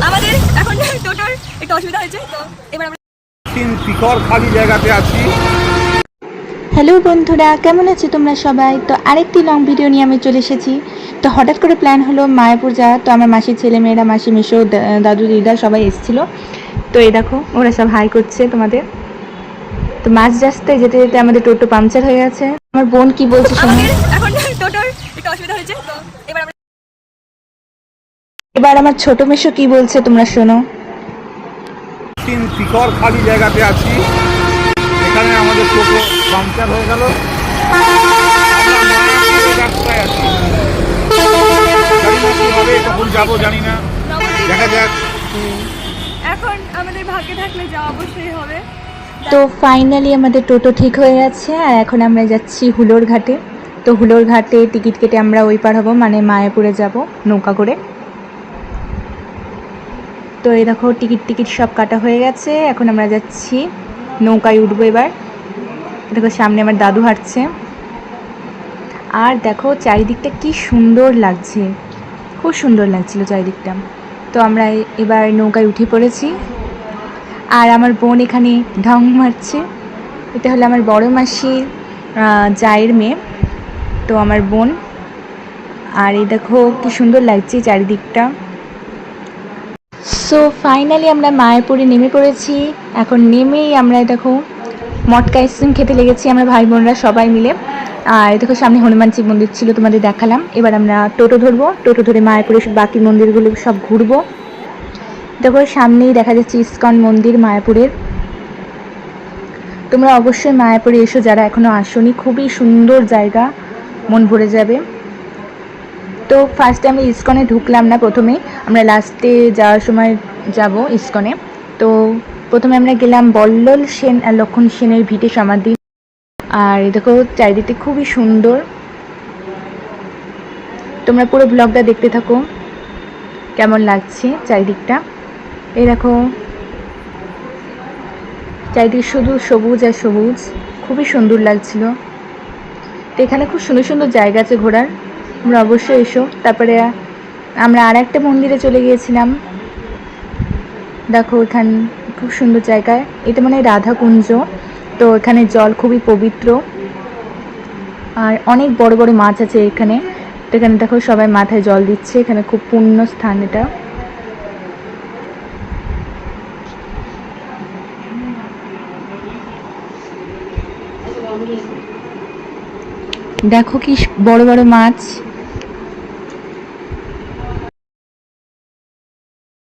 আমাদের এখন টোটোর একটু অসুবিধা হয়েছে, তো এবার আমরা শিখর খালি জায়গাতে আছি। হ্যালো বন্ধুরা, কেমন আছো তোমরা সবাই? তো আরেকটি লং ভিডিও নিয়ে আমি চলে এসেছি। তো হঠাৎ করে প্ল্যান হলো মায়াপুর যাওয়া। তো আমার মাসির ছেলেমেয়েরা, মাসি মেশো, দাদু দিদা সবাই এসেছিলো। তো এই দেখো ওরা সব হাই করছে তোমাদের। তো মাঝ রাস্তায় যেতে যেতে আমাদের টোটো পাংচার হয়ে গেছে। আমার বোন কি বলছে শোনো। আমাদের এখন টোটোর একটু অসুবিধা হয়েছে, তো এবার আমরা এবার আমার ছোট মেশো কি বলছে তোমরা শোনো। শিখর খালি জায়গাতে আছি, এখানে আমাদের টোটো পাংচার হয়ে গেল। আমরা মায়াপুরের রাস্তায় আছি, জানি না কি হবে, কখন যাবো জানি না, দেখা যাক। এখন আমাদের ভাগ্যে থাকলে যাওয়া অবশ্যই হবে। তো ফাইনালি আমাদের টোটো ঠিক হয়ে গেছে, আর এখন আমরা যাচ্ছি হুলোর ঘাটে। তো হুলোর ঘাটে টিকিট কেটে আমরা ওই পার হব, মানে মায়াপুরে যাব নৌকা করে। তো এই দেখো টিকিট সব কাটা হয়ে গেছে, এখন আমরা যাচ্ছি নৌকায় উঠবো। এবার দেখো সামনে আমার দাদু হাঁটছে, আর দেখো চারিদিকটা কি সুন্দর লাগছে, খুব সুন্দর লাগছিল চারিদিকটা। তো আমরা এবার নৌকায় উঠে পড়েছি, আর আমার বোন এখানে ঢং মারছে। এটা হলো আমার বড় মাসির জায়ের মেয়ে, তো আমার বোন। আর এই দেখো কি সুন্দর লাগছে চারিদিকটা। সো ফাইনালি আমরা মায়াপুরে নেমে পড়েছি। এখন নেমেই আমরা দেখো মটকা আইসক্রিম খেতে লেগেছি আমরা ভাই বোনরা সবাই মিলে। আর দেখো সামনে হনুমানজি মন্দির ছিল, তোমাদের দেখালাম। এবার আমরা টোটো ধরবো, টোটো ধরে মায়াপুরে বাকি মন্দিরগুলো সব ঘুরবো। দেখো সামনেই দেখা যাচ্ছে ইস্কন মন্দির মায়াপুরের। তোমরা অবশ্যই মায়াপুরে এসো যারা এখনও আসোনি, খুবই সুন্দর জায়গা, মন ভরে যাবে। তো ফার্স্টে আমি ইস্কনে ঢুকলাম না, প্রথমে আমরা লাস্টে যাওয়ার সময় যাব ইস্কনে। তো প্রথমে আমরা গেলাম বল্লল সেন আর লক্ষণ সেনের ভিটে সমাধি। আর দেখো চারিদিকটা খুবই সুন্দর, তোমরা পুরো ব্লগটা দেখতে থাকো কেমন লাগছে চারিদিকটা। এই দেখো চারিদিকে শুধু সবুজ আর সবুজ, খুবই সুন্দর লাগছিল। তো এখানে খুব সুন্দর সুন্দর জায়গা আছে ঘোরার, তোমরা অবশ্যই এসো। তারপরে আমরা আর একটা মন্দিরে চলে গিয়েছিলাম, দেখো এখানে খুব সুন্দর জায়গায়, এটা মানে রাধাকুঞ্জ। তো এখানে জল খুবই পবিত্র, আর অনেক বড় বড় মাছ আছে এখানে। তো এখানে দেখো সবাই মাথায় জল দিচ্ছে, এখানে খুব পুণ্য স্থান এটা। দেখো কি বড় বড় মাছ।